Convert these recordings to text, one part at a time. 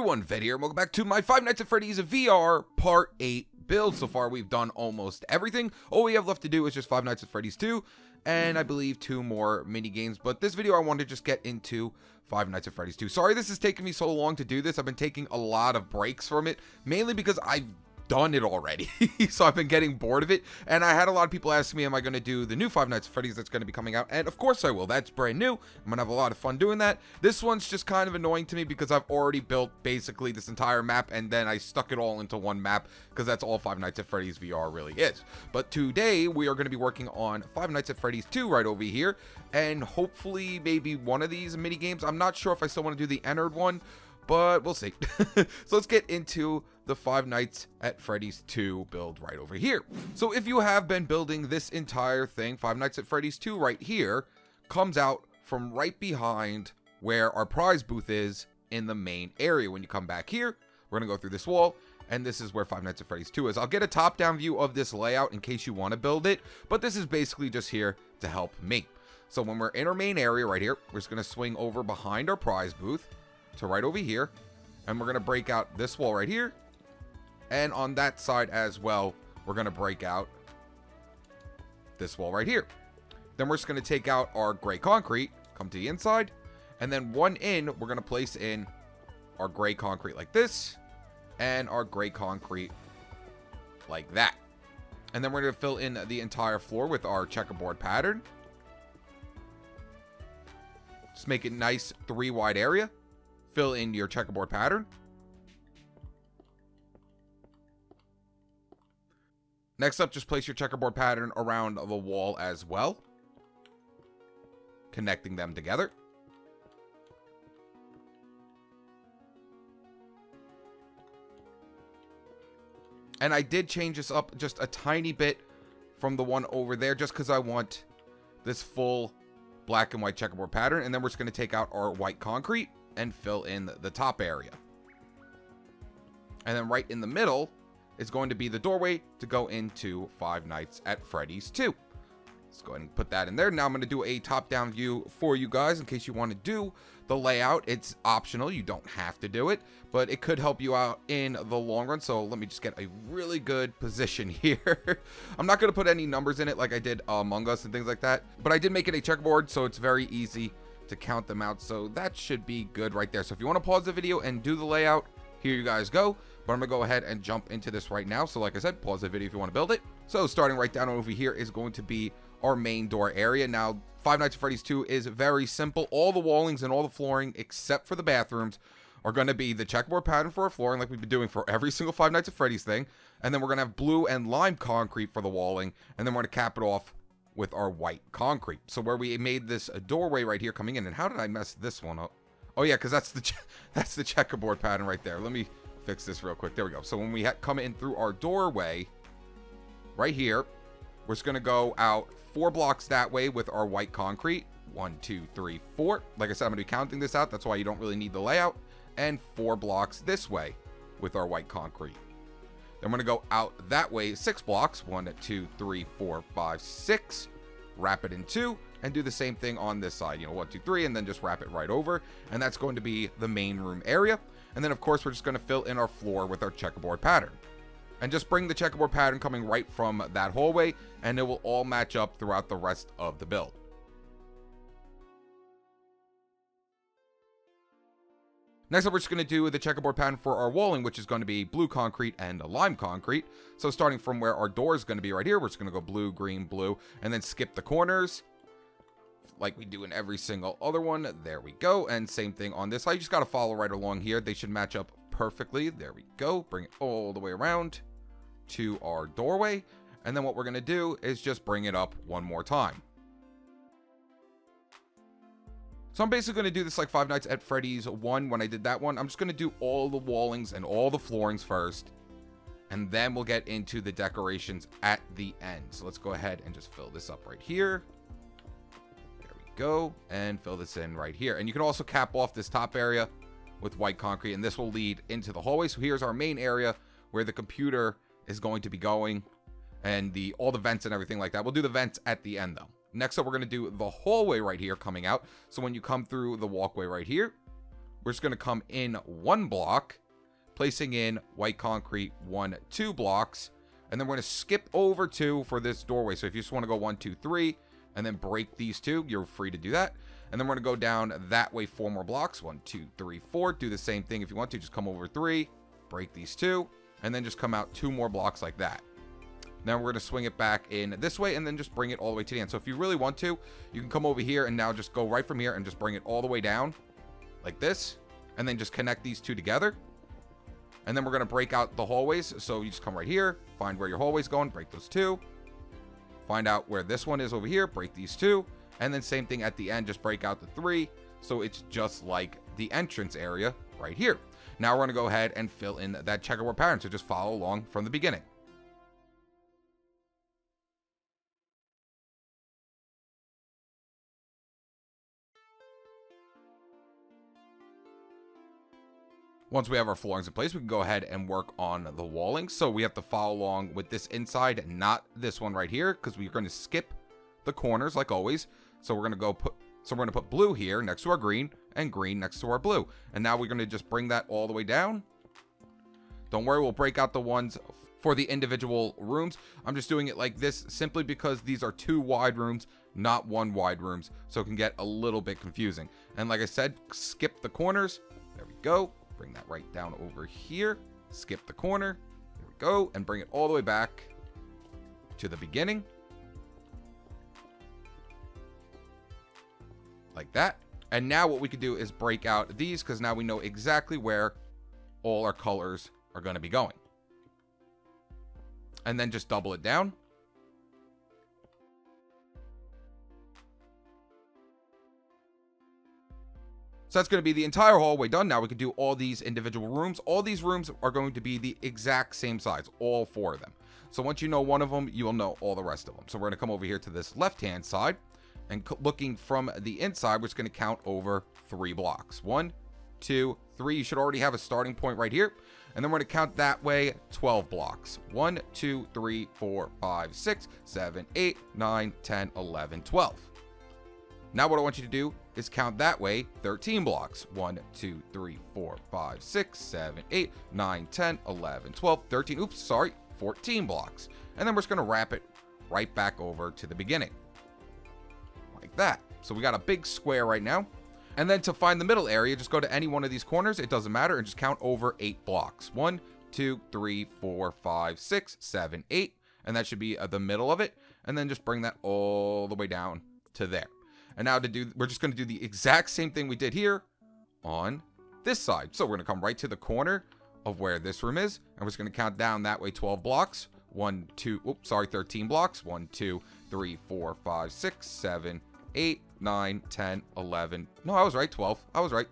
everyone, Fred here, and welcome back to my Five Nights at Freddy's VR Part 8 build. So far, we've done almost everything. All we have left to do is just Five Nights at Freddy's 2, and I believe 2 more mini games. But this video, I wanted to just get into Five Nights at Freddy's 2. Sorry this is taking me so long to do this. I've been taking a lot of breaks from it, mainly because I've done it already. So I've been getting bored of it, and I had a lot of people ask me, am I going to do the new Five Nights at Freddy's that's going to be coming out? And of course I will. That's brand new. I'm going to have a lot of fun doing that. This one's just kind of annoying to me because I've already built basically this entire map, and then I stuck it all into one map because that's all Five Nights at Freddy's VR really is. But today we are going to be working on Five Nights at Freddy's 2 right over here, and hopefully maybe one of these mini games. I'm not sure if I still want to do the Ennard one, but we'll see. So let's get into the Five Nights at Freddy's 2 build right over here. So if you have been building this entire thing, Five Nights at Freddy's 2 right here comes out from right behind where our prize booth is in the main area. When you come back here, we're gonna go through this wall, and this is where Five Nights at Freddy's 2 is. I'll get a top-down view of this layout in case you want to build it, but this is basically just here to help me. So when we're in our main area right here, we're just gonna swing over behind our prize booth to right over here, and we're gonna break out this wall right here, and on that side as well, we're gonna break out this wall right here. Then we're just gonna take out our gray concrete, come to the inside, and then one in, we're gonna place in our gray concrete like this, and our gray concrete like that. And then we're gonna fill in the entire floor with our checkerboard pattern. Just make it nice 3 wide area. Fill in your checkerboard pattern. Next up, just place your checkerboard pattern around the wall as well, connecting them together. And I did change this up just a tiny bit from the one over there, just because I want this full black and white checkerboard pattern. And then we're just going to take out our white concrete and fill in the top area. And then right in the middle is going to be the doorway to go into Five Nights at Freddy's 2. Let's go ahead and put that in there. Now I'm going to do a top-down view for you guys in case you want to do the layout. It's optional. You don't have to do it, but it could help you out in the long run. So let me just get a really good position here. I'm not going to put any numbers in it like I did Among Us and things like that, but I did make it a checkerboard, so it's very easy to count them out. So that should be good right there. So if you want to pause the video and do the layout, here you guys go. But I'm gonna go ahead and jump into this right now. So like I said, pause the video if you want to build it. So starting right down over here is going to be our main door area. Now, Five Nights at Freddy's 2 is very simple. All the wallings and all the flooring, except for the bathrooms, are going to be the checkerboard pattern for our flooring, like we've been doing for every single Five Nights at Freddy's thing. And then we're going to have blue and lime concrete for the walling. And then we're going to cap it off with our white concrete. So where we made this doorway right here coming in. And how did I mess this one up? Oh yeah, because that's the checkerboard pattern right there. Let me fix this real quick. There we go. So when we come in through our doorway right here, we're just going to go out 4 blocks that way with our white concrete. 1, 2, 3, 4. Like I said, I'm going to be counting this out. That's why you don't really need the layout. And 4 blocks this way with our white concrete. Then we're going to go out that way 6 blocks. 1, 2, 3, 4, 5, 6. Wrap it in 2. And do the same thing on this side. 1, 2, 3. And then just wrap it right over. And that's going to be the main room area. And then, of course, we're just going to fill in our floor with our checkerboard pattern. And just bring the checkerboard pattern coming right from that hallway, and it will all match up throughout the rest of the build. Next up, we're just going to do the checkerboard pattern for our walling, which is going to be blue concrete and lime concrete. So starting from where our door is going to be right here, we're just going to go blue, green, blue, and then skip the corners like we do in every single other one. There we go. And same thing on this side. You just got to follow right along here. They should match up perfectly. There we go. Bring it all the way around to our doorway. And then what we're going to do is just bring it up one more time. So I'm basically going to do this like Five Nights at Freddy's 1 when I did that one. I'm just going to do all the wallings and all the floorings first. And then we'll get into the decorations at the end. So let's go ahead and just fill this up right here. Go and fill this in right here. And you can also cap off this top area with white concrete, and this will lead into the hallway. So here's our main area where the computer is going to be going, and all the vents and everything like that. We'll do the vents at the end though. Next up, we're going to do the hallway right here coming out. So when you come through the walkway right here, we're just going to come in 1 block, placing in white concrete 1, 2 blocks, and then we're going to skip over 2 for this doorway. So if you just want to go 1, 2, 3, and then break these 2, you're free to do that. And then we're going to go down that way 4 more blocks, 1, 2, 3, 4. Do the same thing if you want to. Just come over 3, break these 2, and then just come out 2 more blocks like that. Now we're going to swing it back in this way and then just bring it all the way to the end. So if you really want to, you can come over here and now just go right from here and just bring it all the way down like this. And then just connect these 2 together. And then we're going to break out the hallways. So you just come right here, find where your hallway's going, break those 2. Find out where this one is over here, break these 2. And then same thing at the end, just break out the 3. So it's just like the entrance area right here. Now we're going to go ahead and fill in that checkerboard pattern. So just follow along from the beginning. Once we have our floorings in place, we can go ahead and work on the walling. So we have to follow along with this inside, not this one right here, because we're going to skip the corners like always. So we're going to put blue here next to our green and green next to our blue. And now we're going to just bring that all the way down. Don't worry, we'll break out the ones for the individual rooms. I'm just doing it like this simply because these are 2 wide rooms, not 1 wide rooms. So it can get a little bit confusing. And like I said, skip the corners. There we go. Bring that right down over here. Skip the corner. There we go. And bring it all the way back to the beginning. Like that. And now what we could do is break out these, because now we know exactly where all our colors are going to be going. And then just double it down. So that's going to be the entire hallway done. Now we can do all these individual rooms. All these rooms are going to be the exact same size, all 4 of them. So once you know one of them, you will know all the rest of them. So we're going to come over here to this left-hand side, and looking from the inside, we're just going to count over 3 blocks. 1, 2, 3. You should already have a starting point right here. And then we're going to count that way 12 blocks. 1, 2, 3, 4, 5, 6, 7, 8, 9, 10, 11, 12. Now what I want you to do is count that way 13 blocks. 1, 2, 3, 4, 5, 6, 7, 8, 9, 10, 11, 12, 13. Oops, sorry, 14 blocks. And then we're just going to wrap it right back over to the beginning. Like that. So we got a big square right now. And then to find the middle area, just go to any one of these corners. It doesn't matter. And just count over 8 blocks. 1, 2, 3, 4, 5, 6, 7, 8. And that should be the middle of it. And then just bring that all the way down to there. And now we're just going to do the exact same thing we did here on this side. So we're going to come right to the corner of where this room is. And we're just going to count down that way 12 blocks. 13 blocks. 1, 2, 3, 4, 5, 6, 7, 8, 9, 10, 11. No, I was right. 12. I was right.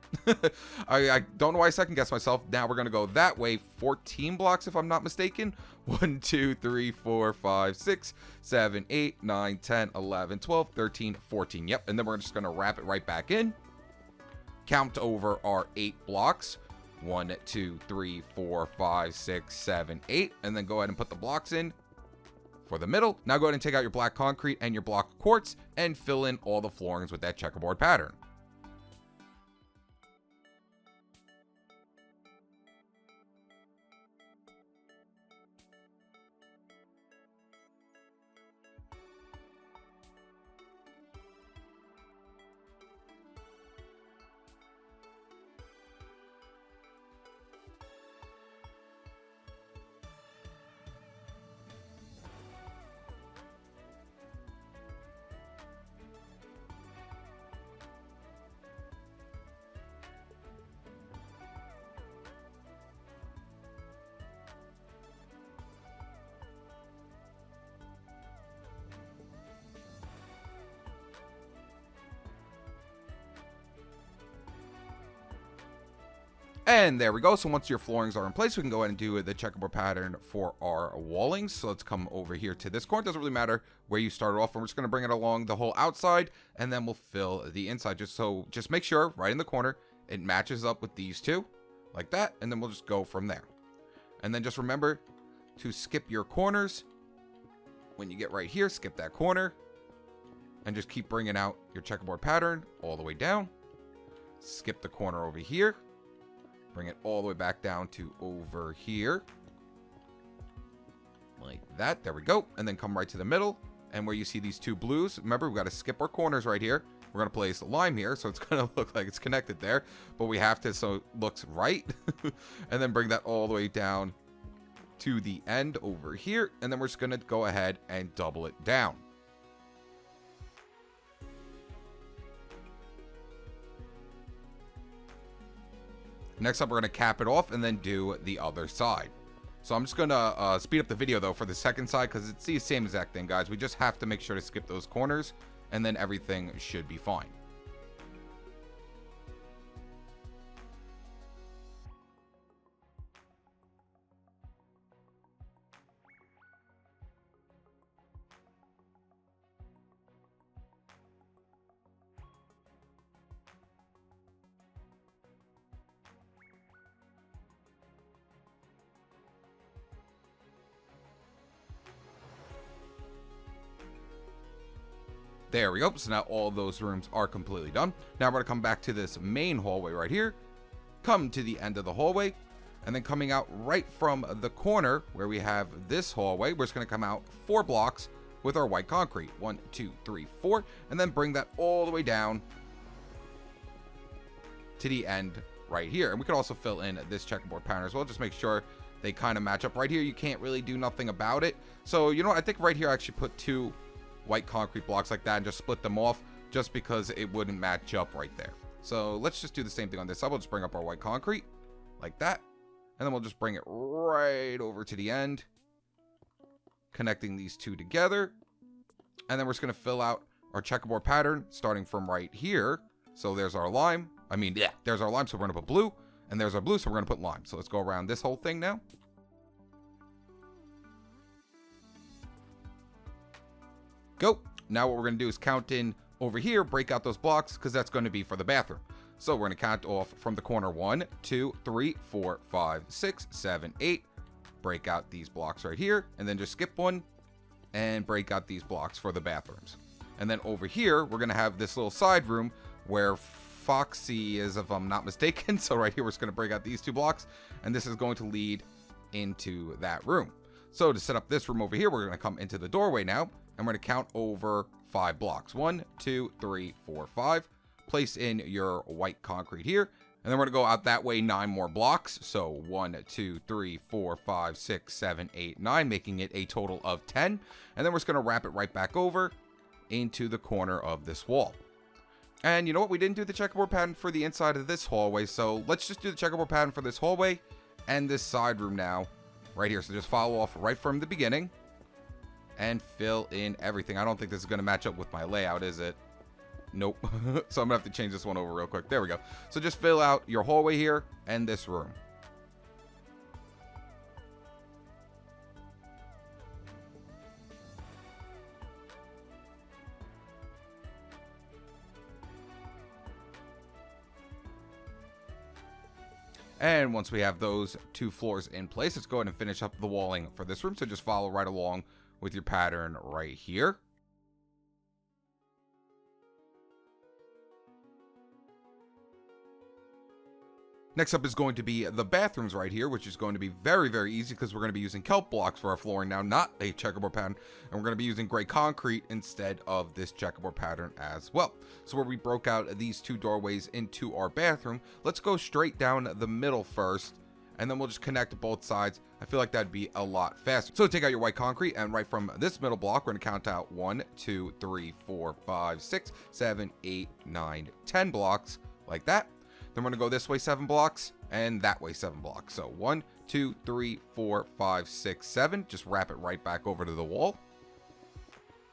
I don't know why I second guessed myself. Now we're going to go that way 14 blocks if I'm not mistaken. 1, 2, 3, 4, 5, 6, 7, 8, 9, 10, 11, 12, 13, 14. Yep. And then we're just going to wrap it right back in. Count over our 8 blocks. 1, 2, 3, 4, 5, 6, 7, 8. And then go ahead and put the blocks in for the middle. Now go ahead and take out your black concrete and your block of quartz and fill in all the floorings with that checkerboard pattern. And there we go. So once your floorings are in place, we can go ahead and do the checkerboard pattern for our wallings. So let's come over here to this corner. It doesn't really matter where you started off. We're just going to bring it along the whole outside, and then we'll fill the inside. Just make sure right in the corner it matches up with these 2 like that, and then we'll just go from there. And then just remember to skip your corners. When you get right here, skip that corner and just keep bringing out your checkerboard pattern all the way down. Skip the corner over here. Bring it all the way back down to over here. Like that. There we go. And then come right to the middle. And where you see these two blues, remember, we've got to skip our corners right here. We're going to place lime here, so it's going to look like it's connected there. But we have to, so it looks right. And then bring that all the way down to the end over here. And then we're just going to go ahead and double it down. Next up, we're going to cap it off and then do the other side. So I'm just going to speed up the video, though, for the second side, because it's the same exact thing, guys. We just have to make sure to skip those corners, and then everything should be fine. There we go. So now all those rooms are completely done. Now we're going to come back to this main hallway right here. Come to the end of the hallway. And then coming out right from the corner where we have this hallway, we're just going to come out 4 blocks with our white concrete. 1, 2, 3, 4. And then bring that all the way down to the end right here. And we can also fill in this checkerboard pattern as well. Just make sure they kind of match up. Right here, you can't really do nothing about it. So, you know what? I think right here I actually put 2 white concrete blocks like that and just split them off just because it wouldn't match up right there. So let's just do the same thing on this side. We'll just bring up our white concrete like that. And then we'll just bring it right over to the end, connecting these two together. And then we're just going to fill out our checkerboard pattern starting from right here. So there's our lime. There's our lime. So we're going to put blue, and there's our blue. So we're going to put lime. So let's go around this whole thing now. Go. Now what we're going to do is count in over here, break out those blocks, because that's going to be for the bathroom. So we're going to count off from the corner 1, 2, 3, 4, 5, 6, 7, 8. Break out these blocks right here, and then just skip one and break out these blocks for the bathrooms. And then over here, we're going to have this little side room where Foxy is, if I'm not mistaken. So right here, we're just going to break out these 2 blocks, and this is going to lead into that room. So to set up this room over here, we're going to come into the doorway now. And we're going to count over 5 blocks. 1, 2, 3, 4, 5. Place in your white concrete here. And then we're going to go out that way 9 more blocks. So 1, 2, 3, 4, 5, 6, 7, 8, 9. Making it a total of 10. And then we're just going to wrap it right back over into the corner of this wall. And you know what? We didn't do the checkerboard pattern for the inside of this hallway. So let's just do the checkerboard pattern for this hallway and this side room now. Right here. So just follow off right from the beginning. And fill in everything. I don't think this is going to match up with my layout, is it? Nope. So I'm going to have to change this one over real quick. There we go. So just fill out your hallway here and this room. And once we have those 2 floors in place, let's go ahead and finish up the walling for this room. So just follow right along with your pattern right here. Next up is going to be the bathrooms right here, which is going to be very, very easy because we're going to be using kelp blocks for our flooring now, not a checkerboard pattern. And we're going to be using gray concrete instead of this checkerboard pattern as well. So where we broke out these 2 doorways into our bathroom, let's go straight down the middle first, and then we'll just connect both sides. I feel like that'd be a lot faster. So take out your white concrete, and right from this middle block, we're going to count out 1, 2, 3, 4, 5, 6, 7, 8, 9, 10 blocks like that. Then we're going to go this way 7 blocks and that way 7 blocks. So 1, 2, 3, 4, 5, 6, 7. Just wrap it right back over to the wall.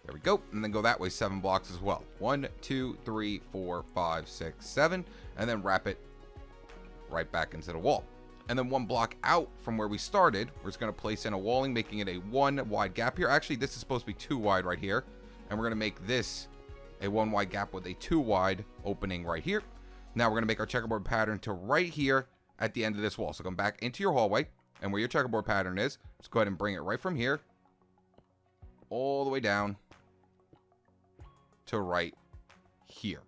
There we go. And then go that way 7 blocks as well. 1, 2, 3, 4, 5, 6, 7. And then wrap it right back into the wall. And then 1 block out from where we started, we're just going to place in a walling, making it a 1 wide gap here. Actually, this is supposed to be 2 wide right here. And we're going to make this a 1 wide gap with a 2 wide opening right here. Now we're going to make our checkerboard pattern to right here at the end of this wall. So come back into your hallway, and where your checkerboard pattern is, just go ahead and bring it right from here all the way down to right here.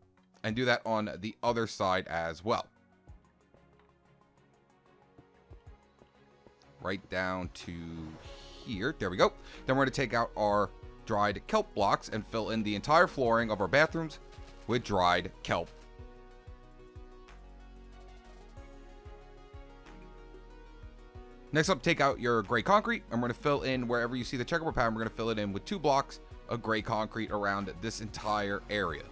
And do that on the other side as well. right down to here. There we go. Then we're going to take out our dried kelp blocks and fill in the entire flooring of our bathrooms with dried kelp. Next up, take out your gray concrete, and we're going to fill in wherever you see the checkerboard pattern. We're going to fill it in with 2 blocks of gray concrete around this entire area.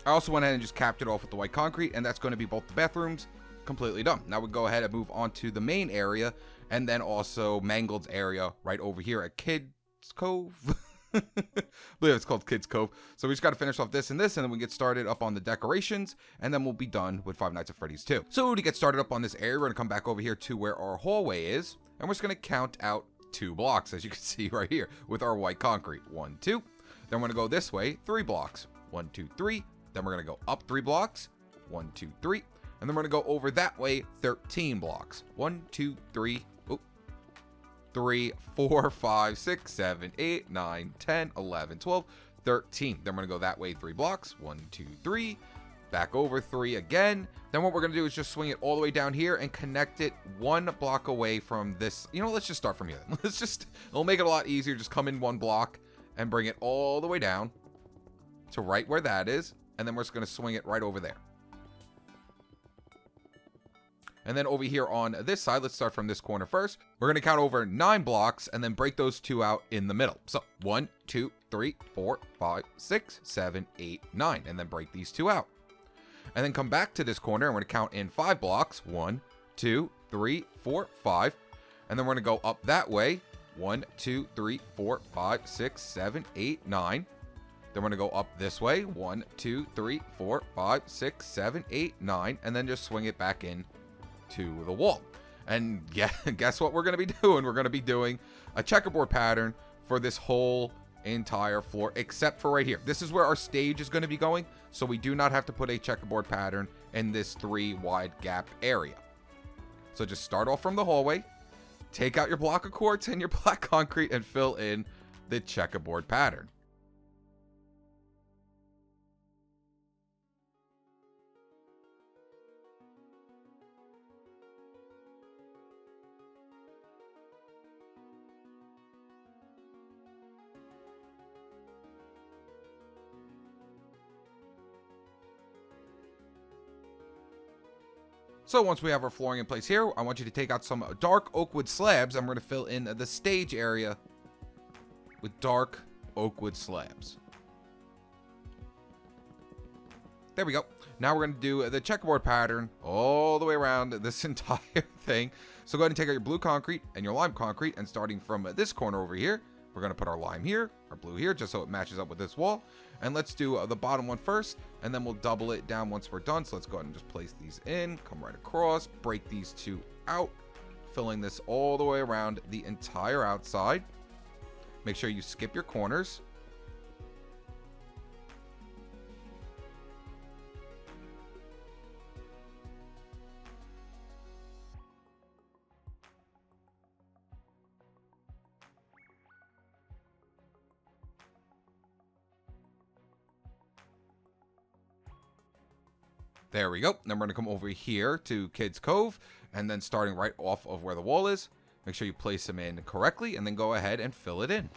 I also went ahead and just capped it off with the white concrete, and that's going to be both the bathrooms completely done. Now we go ahead and move on to the main area, and then also Mangled's area right over here at Kids Cove. I believe it's called Kids Cove. So we just got to finish off this and this, and then we get started up on the decorations, and then we'll be done with Five Nights at Freddy's 2. So to get started up on this area, we're going to come back over here to where our hallway is, and we're just going to count out 2 blocks, as you can see right here, with our white concrete. 1, 2. Then we're going to go this way, 3 blocks. 1, 2, 3. Then we're going to go up 3 blocks. 1, 2, 3. And then we're going to go over that way, 13 blocks. 1, 2, 3. 3, 4, 5, 6, 7, 8, 9, 10, 11, 12, 13. Then we're going to go that way 3 blocks. 1, 2, 3. Back over 3 again. Then what we're going to do is just swing it all the way down here and connect it 1 block away from this. You know, let's just start from here. It'll make it a lot easier. Just come in 1 block and bring it all the way down to right where that is. And then we're just going to swing it right over there. And then over here on this side, let's start from this corner first. We're going to count over 9 blocks and then break those 2 out in the middle. So 1, 2, 3, 4, 5, 6, 7, 8, 9. And then break these 2 out. And then come back to this corner and we're going to count in 5 blocks. 1, 2, 3, 4, 5. And then we're going to go up that way. 1, 2, 3, 4, 5, 6, 7, 8, 9. Then we're going to go up this way. 1, 2, 3, 4, 5, 6, 7, 8, 9. And then just swing it back in to the wall. And yeah, guess what we're going to be doing? We're going to be doing a checkerboard pattern for this whole entire floor, except for right here. This is where our stage is going to be going, so we do not have to put a checkerboard pattern in this 3 wide gap area. So just start off from the hallway, take out your block of quartz and your black concrete, and fill in the checkerboard pattern. So once we have our flooring in place here, I want you to take out some dark oak wood slabs. I'm going to fill in the stage area with dark oak wood slabs. There we go. Now we're going to do the checkerboard pattern all the way around this entire thing. So go ahead and take out your blue concrete and your lime concrete, and starting from this corner over here, we're going to put our lime here, our blue here, just so it matches up with this wall. And let's do the bottom one first, and then we'll double it down once we're done. So let's go ahead and just place these in, come right across, break these 2 out, filling this all the way around the entire outside. Make sure you skip your corners. There we go. Then we're going to come over here to Kids Cove, and then starting right off of where the wall is, make sure you place them in correctly, and then go ahead and fill it in.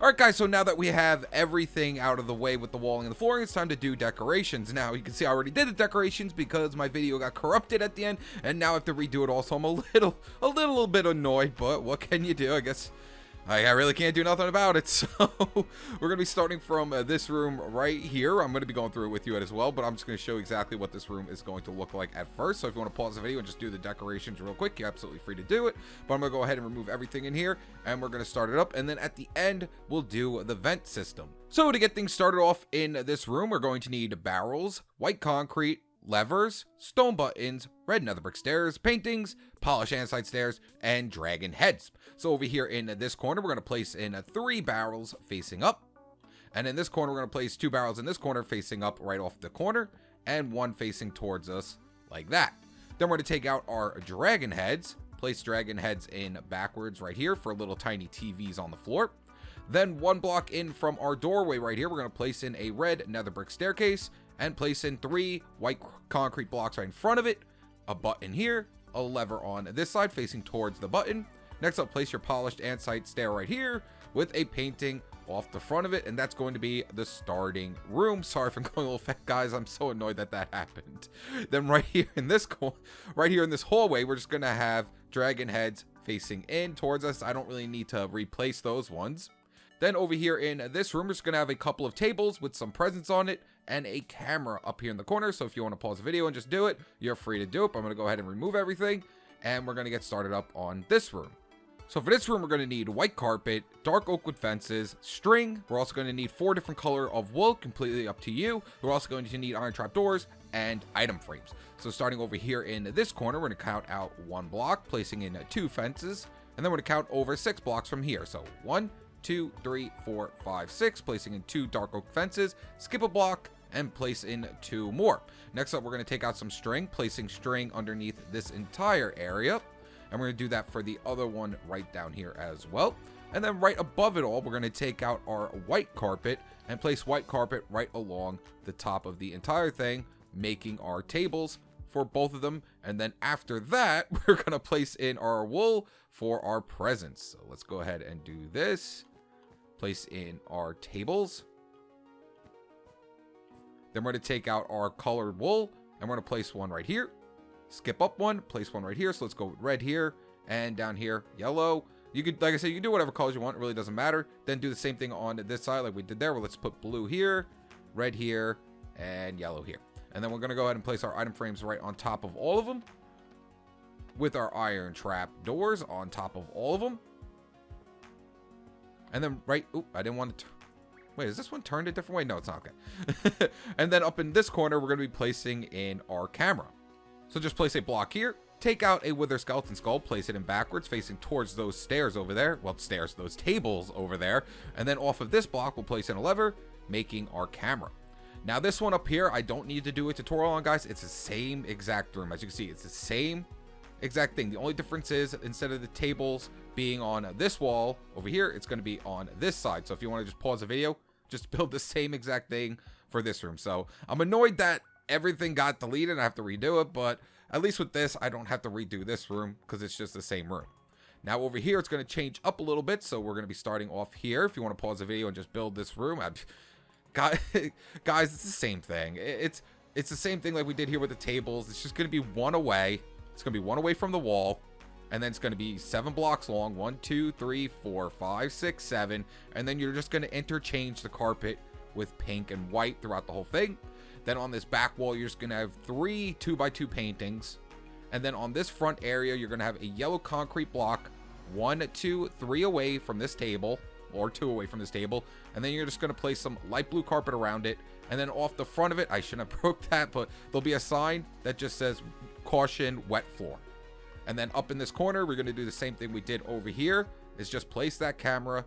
Alright guys, so now that we have everything out of the way with the walling and the flooring, it's time to do decorations. Now, you can see I already did the decorations because my video got corrupted at the end, and now I have to redo it all, so I'm a little bit annoyed, but what can you do? I guess I really can't do nothing about it. So we're going to be starting from this room right here. I'm going to be going through it with you as well, but I'm just going to show exactly what this room is going to look like at first. So if you want to pause the video and just do the decorations real quick, you're absolutely free to do it. But I'm going to go ahead and remove everything in here, and we're going to start it up. And then at the end, we'll do the vent system. So to get things started off in this room, we're going to need barrels, white concrete, levers, stone buttons, red nether brick stairs, paintings, polished andesite stairs, and dragon heads. So over here in this corner, we're going to place in 3 barrels facing up. And in this corner, we're going to place 2 barrels in this corner facing up right off the corner, and 1 facing towards us like that. Then we're going to take out our dragon heads, place dragon heads in backwards right here for little tiny TVs on the floor. Then 1 block in from our doorway right here, we're going to place in a red nether brick staircase and place in 3 white concrete blocks right in front of it, a button here, a lever on this side facing towards the button. Next up, place your polished andesite stair right here with a painting off the front of it, and that's going to be the starting room. Sorry if I'm going a little fast, guys. I'm so annoyed that happened. Then right here in this hallway, we're just going to have dragon heads facing in towards us. I don't really need to replace those ones. Then over here in this room, we're just going to have a couple of tables with some presents on it and a camera up here in the corner. So if you want to pause the video and just do it, you're free to do it. But I'm going to go ahead and remove everything, and we're going to get started up on this room. So for this room, we're going to need white carpet, dark oak wood fences, string. We're also going to need 4 different color of wool, completely up to you. We're also going to need iron trap doors and item frames. So starting over here in this corner, we're going to count out 1 block, placing in 2 fences, and then we're going to count over 6 blocks from here. So 1, 2, 3, 4, 5, 6, placing in 2 dark oak fences, skip a block, and place in 2 more. Next up, we're going to take out some string, placing string underneath this entire area. And we're going to do that for the other one right down here as well. And then right above it all, we're going to take out our white carpet and place white carpet right along the top of the entire thing, making our tables for both of them. And then after that, we're going to place in our wool for our presents. So let's go ahead and do this. Place in our tables. Then we're going to take out our colored wool and we're going to place one right here. Skip up one, place one right here. So let's go with red here and down here, yellow. You could, like I said, you can do whatever colors you want. It really doesn't matter. Then do the same thing on this side like we did there. Well, let's put blue here, red here, and yellow here. And then we're going to go ahead and place our item frames right on top of all of them with our iron trap doors on top of all of them. And then I didn't want to. Wait, is this one turned a different way? No, it's not. Okay. And then up in this corner, we're going to be placing in our camera. So just place a block here, take out a wither skeleton skull, place it in backwards facing towards those stairs over there. Well, those tables over there. And then off of this block, we'll place in a lever, making our camera. Now this one up here, I don't need to do a tutorial on, guys. It's the same exact room. As you can see, it's the same exact thing. The only difference is instead of the tables being on this wall over here, it's going to be on this side. So if you want to just pause the video, just build the same exact thing for this room. So I'm annoyed that everything got deleted and I have to redo it, but at least with this, I don't have to redo this room because it's just the same room. Now over here, it's going to change up a little bit. So we're going to be starting off here. If you want to pause the video and just build this room, guys, it's the same thing. It's the same thing like we did here with the tables. It's just going to be one away. It's going to be one away from the wall. And then it's going to be 7 blocks long. 1, 2, 3, 4, 5, 6, 7. And then you're just going to interchange the carpet with pink and white throughout the whole thing. Then on this back wall, you're just going to have 3 2x2 paintings. And then on this front area, you're going to have a yellow concrete block 1, 2, 3 away from this table, or 2 away from this table. And then you're just going to place some light blue carpet around it. And then off the front of it, I shouldn't have broke that, but there'll be a sign that just says caution wet floor. And then up in this corner, we're going to do the same thing we did over here, is just place that camera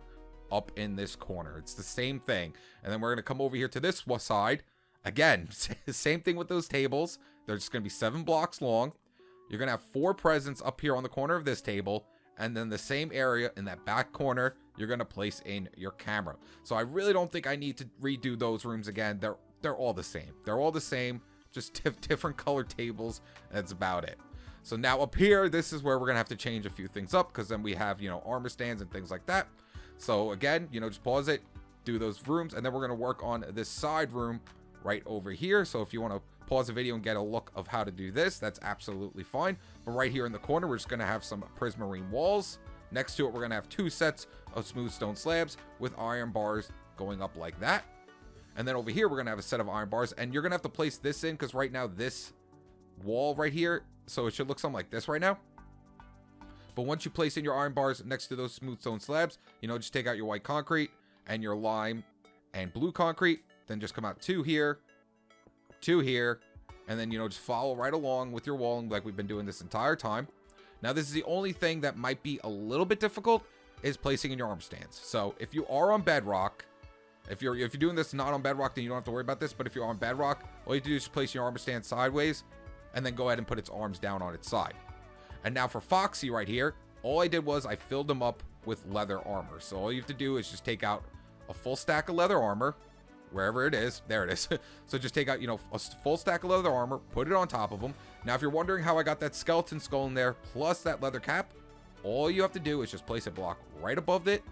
up in this corner. It's the same thing. And then we're going to come over here to this side. Again, same thing with those tables. They're just going to be 7 blocks long. You're going to have 4 presents up here on the corner of this table. And then the same area in that back corner, you're going to place in your camera. So I really don't think I need to redo those rooms again. They're all the same. They're all the same, just different colored tables. That's about it. So now up here, this is where we're going to have to change a few things up because then we have, armor stands and things like that. So again, just pause it, do those rooms, and then we're going to work on this side room right over here. So if you want to pause the video and get a look of how to do this, that's absolutely fine. But right here in the corner, we're just going to have some prismarine walls. Next to it, we're going to have 2 sets of smooth stone slabs with iron bars going up like that. And then over here, we're going to have a set of iron bars, and you're going to have to place this in because right now this wall right here, so it should look something like this right now. But once you place in your iron bars next to those smooth stone slabs, just take out your white concrete and your lime and blue concrete. Then just come out 2 here, 2 here, and then, just follow right along with your wall like we've been doing this entire time. Now, this is the only thing that might be a little bit difficult is placing in your arm stands. So if you are on bedrock, if you're doing this not on bedrock, then you don't have to worry about this. But if you're on bedrock, all you have to do is just place your armor stand sideways and then go ahead and put its arms down on its side. And now for Foxy right here, all I did was I filled him up with leather armor. So all you have to do is just take out a full stack of leather armor, wherever it is. There it is. So just take out, a full stack of leather armor, put it on top of him. Now, if you're wondering how I got that skeleton skull in there, plus that leather cap, all you have to do is just place a block right above it,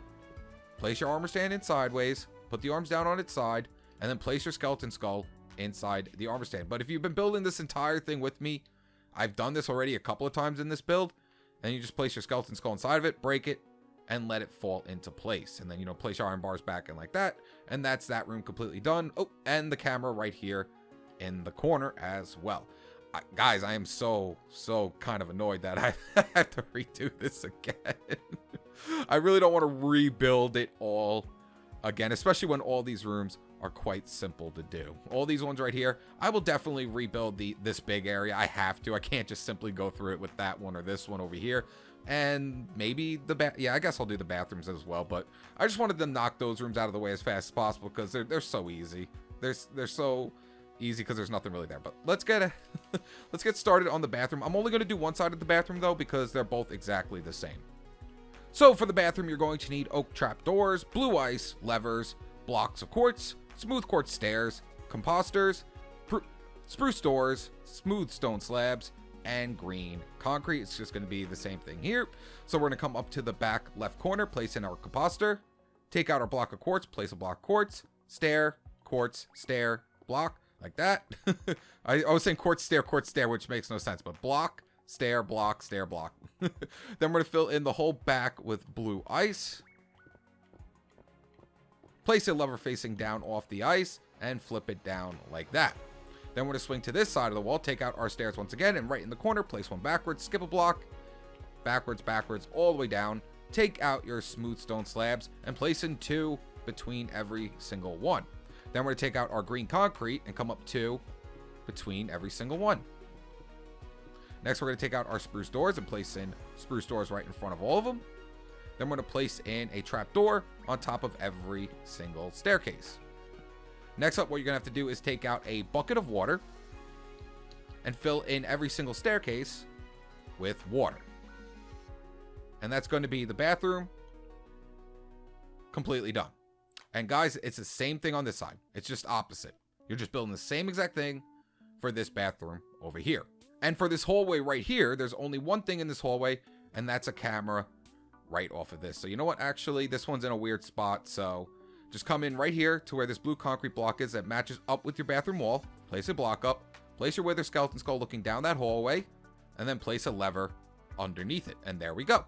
place your armor stand in sideways, put the arms down on its side, and then place your skeleton skull inside the armor stand. But if you've been building this entire thing with me, I've done this already a couple of times in this build, and you just place your skeleton skull inside of it, break it, and let it fall into place. And then, place your iron bars back in like that, and that's that room completely done. Oh, and the camera right here in the corner as well. Guys, I am so kind of annoyed that I have to redo this again. I really don't want to rebuild it all again, especially when all these rooms are quite simple to do. All these ones right here, I will definitely rebuild this big area. I have to. I can't just simply go through it with that one or this one over here. And maybe yeah, I guess I'll do the bathrooms as well, but I just wanted to knock those rooms out of the way as fast as possible because they're so easy. They're so easy because there's nothing really there. But let's get started on the bathroom. I'm only going to do one side of the bathroom though because they're both exactly the same. So for the bathroom, you're going to need oak trap doors, blue ice, levers, blocks of quartz, smooth quartz stairs, composters, spruce doors, smooth stone slabs, and green concrete. It's just going to be the same thing here. So we're going to come up to the back left corner, place in our composter, take out our block of quartz, place a block of quartz, stair, quartz, stair, block, like that. I was saying quartz, stair, which makes no sense, but block, stair, block, stair, block. Then we're going to fill in the whole back with blue ice. Place a lever facing down off the ice and flip it down like that. Then we're going to swing to this side of the wall, take out our stairs once again, and right in the corner, place one backwards, skip a block, backwards, all the way down. Take out your smooth stone slabs and place in 2 between every single one. Then we're going to take out our green concrete and come up 2 between every single one. Next, we're going to take out our spruce doors and place in spruce doors right in front of all of them. Then we're going to place in a trap door on top of every single staircase. Next up, what you're going to have to do is take out a bucket of water and fill in every single staircase with water. And that's going to be the bathroom completely done. And guys, it's the same thing on this side. It's just opposite. You're just building the same exact thing for this bathroom over here. And for this hallway right here, there's only one thing in this hallway, and that's a camera right off of this. So you know what? Actually, this one's in a weird spot. So just come in right here to where this blue concrete block is that matches up with your bathroom wall. Place a block up. Place your wither skeleton skull looking down that hallway. And then place a lever underneath it. And there we go.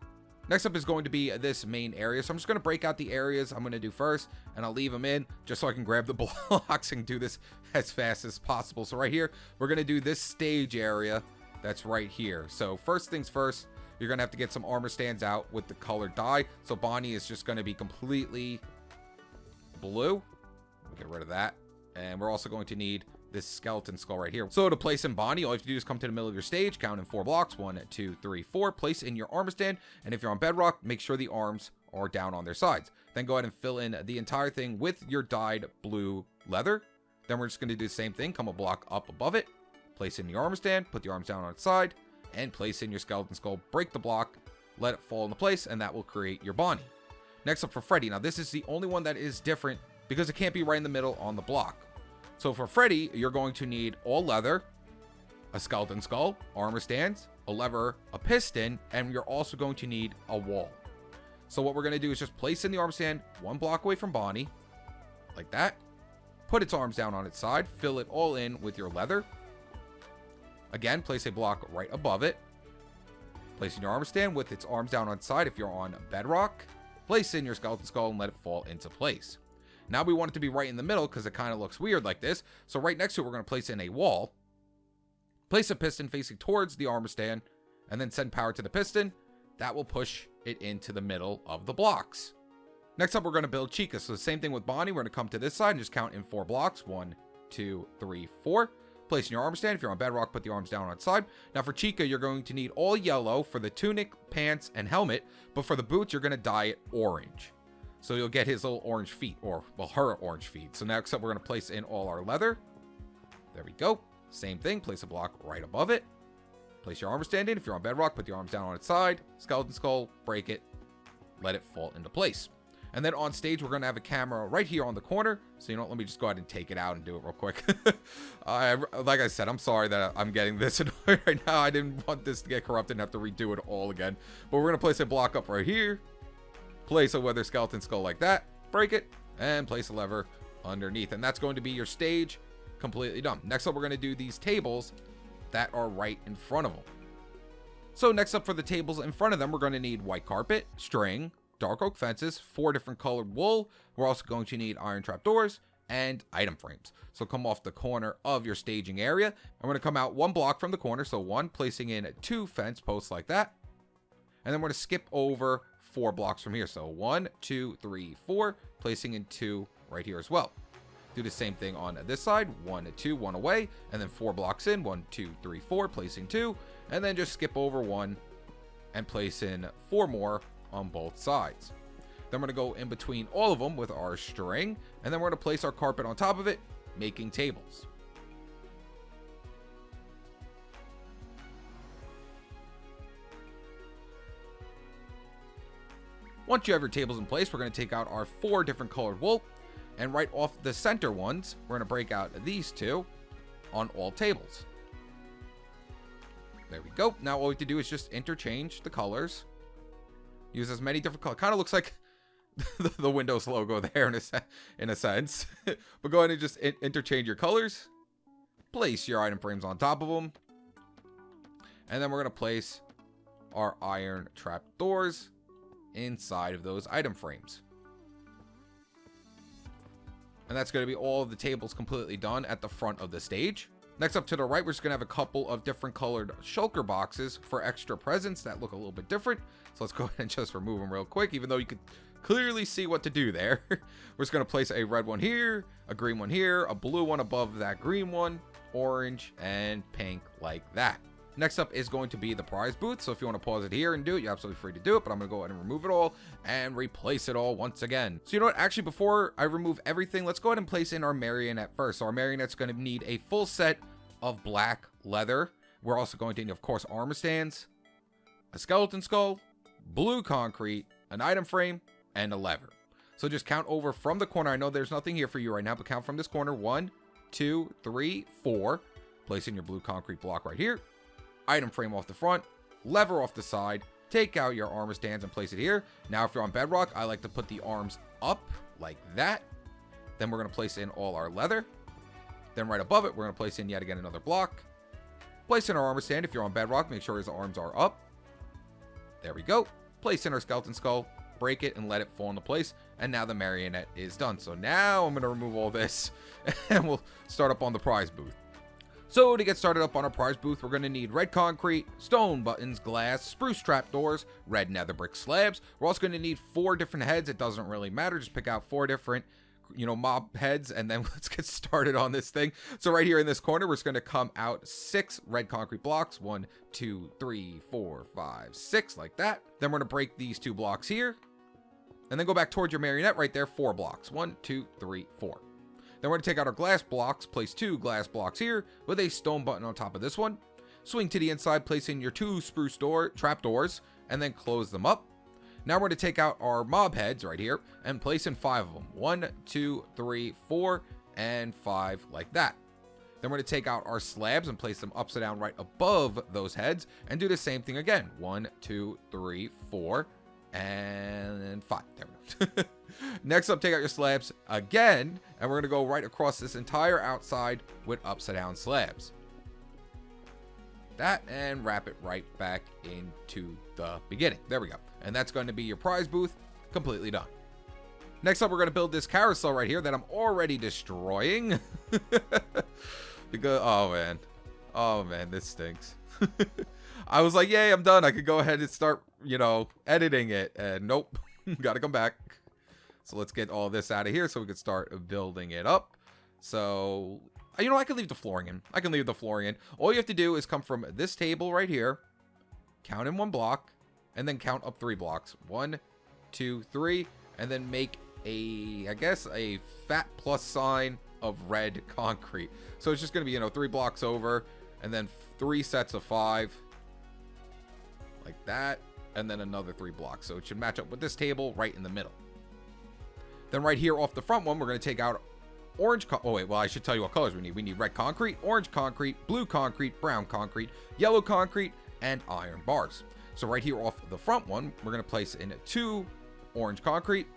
Next up is going to be this main area. So I'm just going to break out the areas I'm going to do first, and I'll leave them in just so I can grab the blocks and do this as fast as possible. So right here, we're going to do this stage area that's right here. So first things first, you're going to have to get some armor stands out with the colored dye. So Bonnie is just going to be completely blue. We'll get rid of that. And we're also going to need this skeleton skull right here. So to place in Bonnie, all you have to do is come to the middle of your stage, count in 4 blocks, 1, 2, 3, 4, place in your armor stand, and if you're on bedrock, make sure the arms are down on their sides. Then go ahead and fill in the entire thing with your dyed blue leather. Then we're just going to do the same thing, come a block up above it, place in your armor stand, put the arms down on its side, and place in your skeleton skull, break the block, let it fall into place, and that will create your Bonnie. Next up for Freddy. Now this is the only one that is different because it can't be right in the middle on the block. So for Freddy, you're going to need all leather, a skeleton skull, armor stands, a lever, a piston, and you're also going to need a wall. So what we're going to do is just place in the armor stand 1 block away from Bonnie, like that. Put its arms down on its side, fill it all in with your leather. Again, place a block right above it. Place in your armor stand with its arms down on its side if you're on bedrock. Place in your skeleton skull and let it fall into place. Now we want it to be right in the middle because it kind of looks weird like this. So right next to it, we're going to place in a wall. Place a piston facing towards the armor stand and then send power to the piston. That will push it into the middle of the blocks. Next up, we're going to build Chica. So the same thing with Bonnie. We're going to come to this side and just count in 4 blocks. 1, 2, 3, 4. Place in your armor stand. If you're on bedrock, put the arms down on its side. Now for Chica, you're going to need all yellow for the tunic, pants, and helmet. But for the boots, you're going to dye it orange. So you'll get his little orange feet, or, well, her orange feet. So next up, we're going to place in all our leather. There we go. Same thing, place a block right above it. Place your armor stand in. If you're on bedrock, put the arms down on its side. Skeleton skull, break it, let it fall into place. And then on stage, we're going to have a camera right here on the corner. So, you know what, let me just go ahead and take it out and do it real quick. Like I said, I'm sorry that I'm getting this annoyed right now. I didn't want this to get corrupted and have to redo it all again. But we're going to place a block up right here. Place a weather skeleton skull like that. Break it. And place a lever underneath. And that's going to be your stage completely done. Next up, we're going to do these tables that are right in front of them. So next up for the tables in front of them, we're going to need white carpet, string, dark oak fences, 4 different colored wool. We're also going to need iron trapdoors and item frames. So come off the corner of your staging area. And we're going to come out 1 block from the corner. So 1, placing in 2 fence posts like that. And then we're going to skip over 4 blocks from here. So 1, 2, 3, 4, placing in 2 right here as well. Do the same thing on this side, 1 to 2, 1 away, and then 4 blocks in, 1, 2, 3, 4, placing 2, and then just skip over 1 and place in 4 more on both sides. Then we're going to go in between all of them with our string, and then we're going to place our carpet on top of it, making tables. Once you have your tables in place, we're going to take out our 4 different colored wool, and right off the center ones, we're going to break out these 2 on all tables. There we go. Now all we have to do is just interchange the colors. Use as many different colors. Kind of looks like the Windows logo there in a sense. But go ahead and just interchange your colors. Place your item frames on top of them. And then we're going to place our iron trap doors inside of those item frames. And that's going to be all of the tables completely done at the front of the stage. Next up to the right, we're just going to have a couple of different colored shulker boxes for extra presents that look a little bit different. So let's go ahead and just remove them real quick, even though you could clearly see what to do there. We're just going to place a red one here, a green one here, a blue one above that green one, orange, and pink like that. Next up is going to be the prize booth. So if you want to pause it here and do it, you're absolutely free to do it. But I'm going to go ahead and remove it all and replace it all once again. So you know what? Actually, before I remove everything, let's go ahead and place in our marionette first. So our marionette's going to need a full set of black leather. We're also going to need, of course, armor stands, a skeleton skull, blue concrete, an item frame, and a lever. So just count over from the corner. I know there's nothing here for you right now, but count from this corner. 1, 2, 3, 4. Place in your blue concrete block right here. Item frame off the front, lever off the side, take out your armor stands and place it here. Now, if you're on bedrock, I like to put the arms up like that. Then we're going to place in all our leather. Then right above it, we're going to place in yet again another block. Place in our armor stand. If you're on bedrock, make sure his arms are up. There we go. Place in our skeleton skull, break it, and let it fall into place. And now the marionette is done. So now I'm going to remove all this and we'll start up on the prize booth. So to get started up on our prize booth, we're going to need red concrete, stone buttons, glass, spruce trapdoors, red nether brick slabs. We're also going to need 4 different heads. It doesn't really matter. Just pick out 4 different, mob heads, and then let's get started on this thing. So right here in this corner, we're just going to come out 6 red concrete blocks. 1, 2, 3, 4, 5, 6, like that. Then we're going to break these 2 blocks here, and then go back towards your marionette right there, 4 blocks. 1, 2, 3, 4. Then we're going to take out our glass blocks, place 2 glass blocks here with a stone button on top of this one. Swing to the inside, place in your 2 spruce trapdoors, and then close them up. Now we're going to take out our mob heads right here and place in 5 of them. 1, 2, 3, 4, and 5 like that. Then we're going to take out our slabs and place them upside down right above those heads and do the same thing again. 1, 2, 3, 4, and 5. There we go. Next up, take out your slabs again, and we're going to go right across this entire outside with upside down slabs. That, and wrap it right back into the beginning. There we go. And that's going to be your prize booth completely done. Next up, we're going to build this carousel right here that I'm already destroying. Because, oh man, this stinks. I was like, yay, I'm done. I could go ahead and start, editing it. And nope, got to come back. So let's get all this out of here so we can start building it up. So, I can leave the flooring in. All you have to do is come from this table right here, count in 1 block, and then count up 3 blocks. 1, 2, 3, and then make a fat plus sign of red concrete. So it's just going to be, 3 blocks over, and then 3 sets of 5 like that, and then another 3 blocks. So it should match up with this table right in the middle. Then right here off the front one, we're going to take out orange. Oh wait, well, I should tell you what colors we need. We need red concrete, orange concrete, blue concrete, brown concrete, yellow concrete, and iron bars. So right here off the front one, we're going to place in 2 orange concrete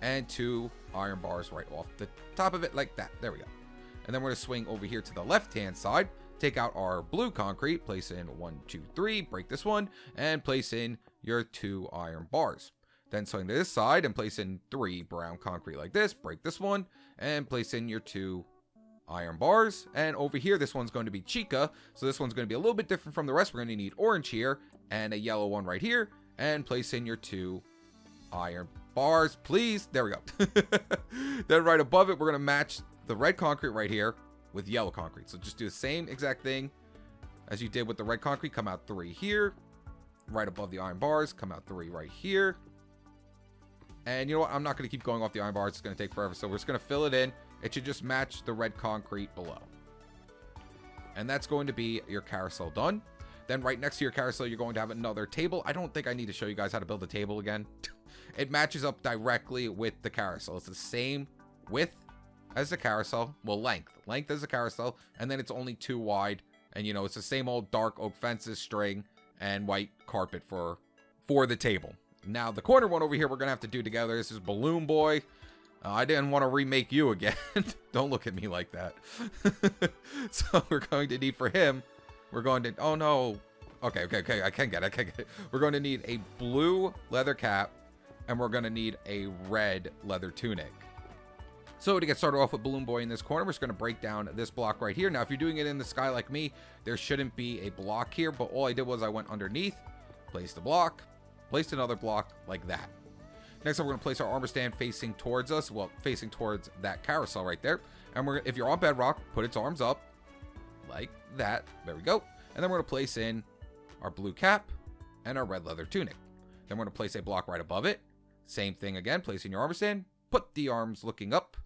and 2 iron bars right off the top of it like that. There we go. And then we're going to swing over here to the left-hand side, take out our blue concrete, place in 1, 2, 3, break this one, and place in your 2 iron bars. Then swing to this side and place in 3 brown concrete like this, break this one, and place in your 2 iron bars. And over here, this one's going to be Chica, so this one's going to be a little bit different from the rest. We're going to need orange here and a yellow one right here, and place in your 2 iron bars, please. There we go. Then right above it, we're going to match the red concrete right here with yellow concrete. So just do the same exact thing as you did with the red concrete. Come out 3 here, right above the iron bars. Come out 3 right here. And you know what? I'm not going to keep going off the iron bars. It's going to take forever. So we're just going to fill it in. It should just match the red concrete below. And that's going to be your carousel done. Then right next to your carousel, you're going to have another table. I don't think I need to show you guys how to build a table again. It matches up directly with the carousel. It's the same width as the carousel. Well, length as the carousel. And then it's only 2 wide. And it's the same old dark oak fences, string, and white carpet for the table. Now, the corner one over here, we're going to have to do together. This is Balloon Boy. I didn't want to remake you again. Don't look at me like that. So we're going to need for him, we're going to, oh no. Okay, I can get it. We're going to need a blue leather cap, and we're going to need a red leather tunic. So to get started off with Balloon Boy in this corner, we're just going to break down this block right here. Now, if you're doing it in the sky like me, there shouldn't be a block here, but all I did was I went underneath, placed a block, placed another block like that. Next up, we're going to place our armor stand facing towards us, well, facing towards that carousel right there. And if you're on bedrock, put its arms up like that. There we go. And then we're going to place in our blue cap and our red leather tunic. Then we're going to place a block right above it. Same thing again, placing your armor stand, put the arms looking up.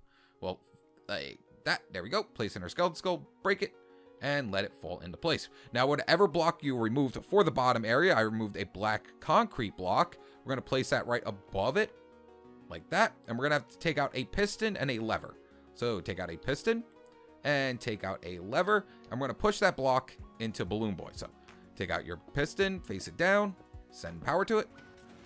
Well, like that. There we go. Place in our skeleton skull, break it, and let it fall into place. Now, whatever block you removed for the bottom area, I removed a black concrete block. We're going to place that right above it, like that. And we're going to have to take out a piston and a lever. So take out a piston and take out a lever. And we're going to push that block into Balloon Boy. So take out your piston, face it down, send power to it.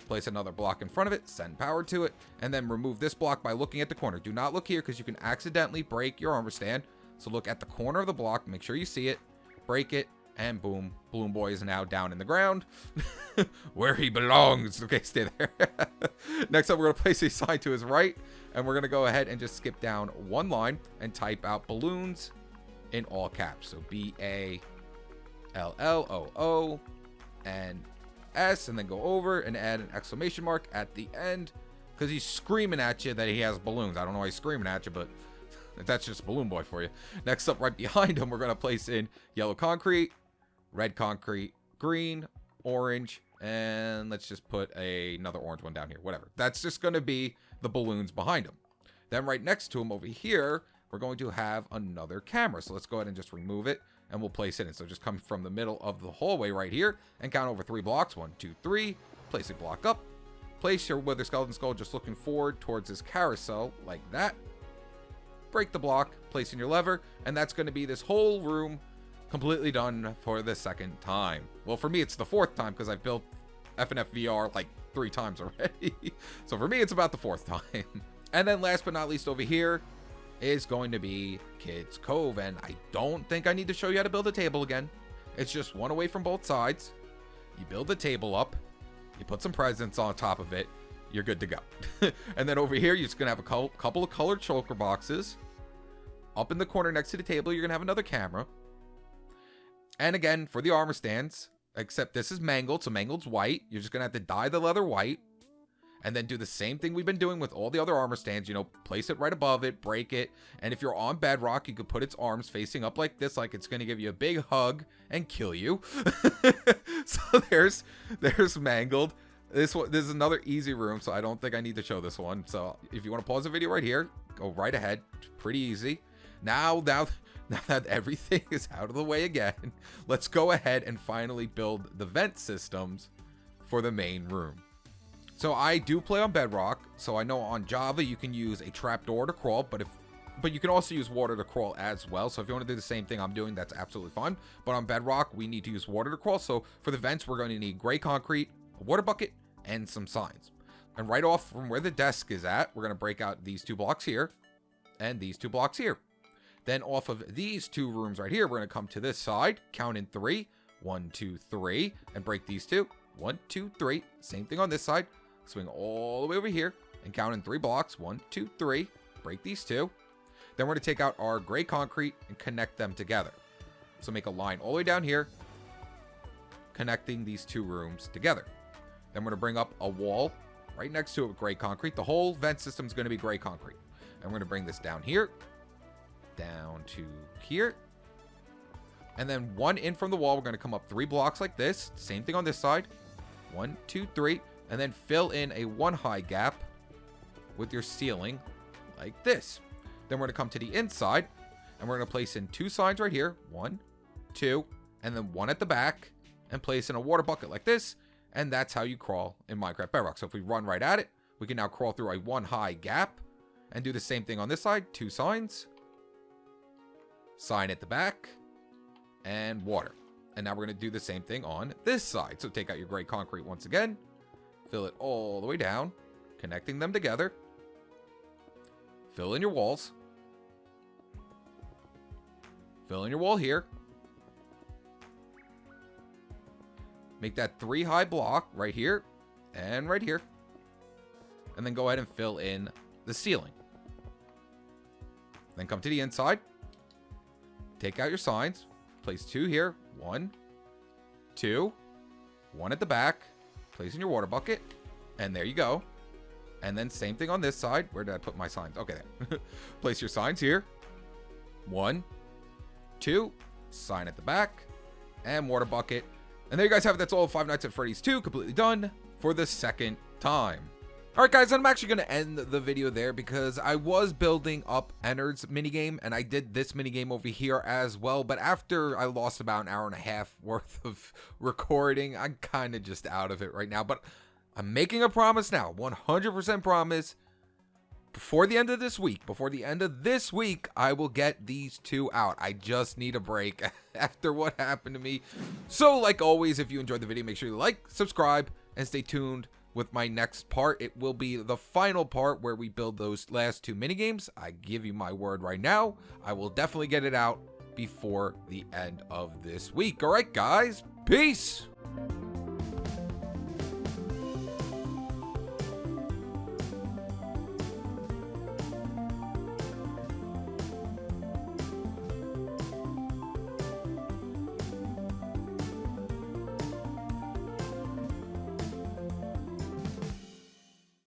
Place another block in front of it, send power to it, and then remove this block by looking at the corner. Do not look here because you can accidentally break your armor stand. So look at the corner of the block, make sure you see it, break it, and boom, Balloon Boy is now down in the ground where he belongs. Okay, stay there. Next up, we're going to place a sign to his right, and we're going to go ahead and just skip down 1 line and type out balloons in all caps. So BALLOO and S, and then go over and add an exclamation mark at the end because he's screaming at you that he has balloons. I don't know why he's screaming at you, but that's just Balloon Boy for you. Next up, right behind him, we're going to place in yellow concrete, red concrete, green, orange, and let's just put another orange one down here. Whatever. That's just going to be the balloons behind him. Then right next to him over here, we're going to have another camera. So let's go ahead and just remove it, and we'll place it in. So just come from the middle of the hallway right here and count over 3 blocks. 1, 2, 3. Place a block up. Place your wither skeleton skull just looking forward towards this carousel like that. Break the block, place in your lever, and that's going to be this whole room completely done for the 2nd time. Well, for me, it's the 4th time because I've built FNAF VR like 3 times already. So for me, it's about the 4th time. And then last but not least over here is going to be Kids Cove, and I don't think I need to show you how to build a table again. It's just one away from both sides. You build the table up, you put some presents on top of it, you're good to go. And then over here, you're just gonna have a couple of colored shulker boxes. Up in the corner next to the table, you're gonna have another camera. And again, for the armor stands, except this is mangled, so mangled's white. You're just gonna have to dye the leather white. And then do the same thing we've been doing with all the other armor stands. Place it right above it, break it. And if you're on bedrock, you could put its arms facing up like this, like it's going to give you a big hug and kill you. So there's mangled. This is another easy room, so I don't think I need to show this one. So if you want to pause the video right here, go right ahead. It's pretty easy. Now that everything is out of the way again, let's go ahead and finally build the vent systems for the main room. So I do play on Bedrock, so I know on Java you can use a trapdoor to crawl, but you can also use water to crawl as well. So if you want to do the same thing I'm doing, that's absolutely fine. But on Bedrock, we need to use water to crawl. So for the vents, we're going to need gray concrete, a water bucket, and some signs. And right off from where the desk is at, we're going to break out these 2 blocks here and these 2 blocks here. Then off of these 2 rooms right here, we're going to come to this side, count in 3, 1, 2, 3, and break these 2. 1, 2, 3. Same thing on this side. Swing all the way over here and count in 3 blocks. 1, 2, 3. Break these 2. Then we're going to take out our gray concrete and connect them together. So make a line all the way down here, connecting these 2 rooms together. Then we're going to bring up a wall right next to it with gray concrete. The whole vent system is going to be gray concrete. And we're going to bring this down here, down to here. And then 1 in from the wall, we're going to come up 3 blocks like this. Same thing on this side. 1, 2, 3. And then fill in a 1 high gap with your ceiling like this. Then we're going to come to the inside, and we're going to place in 2 signs right here. 1, 2, and then 1 at the back, and place in a water bucket like this. And that's how you crawl in Minecraft Bedrock. So if we run right at it, we can now crawl through a 1 high gap, and do the same thing on this side. 2 signs, sign at the back, and water. And now we're going to do the same thing on this side. So take out your gray concrete once again, fill it all the way down, connecting them together. Fill in your walls. Fill in your wall here. Make that 3 high block right here and right here. And then go ahead and fill in the ceiling. Then come to the inside. Take out your signs. Place 2 here. 1, 2, 1 at the back. Place in your water bucket. And there you go. And then same thing on this side. Where did I put my signs? Okay, there. Place your signs here. 1, 2, sign at the back, and water bucket. And there you guys have it. That's all of Five Nights at Freddy's 2 completely done for the 2nd time. Alright guys, I'm actually going to end the video there because I was building up Ennard's minigame, and I did this minigame over here as well, but after I lost about an hour and a half worth of recording, I'm kind of just out of it right now. But I'm making a promise now, 100% promise, before the end of this week, I will get these 2 out. I just need a break after what happened to me. So like always, if you enjoyed the video, make sure you like, subscribe, and stay tuned with my next part. It will be the final part where we build those last 2 minigames. I give you my word right now, I will definitely get it out before the end of this week. All right, guys, peace.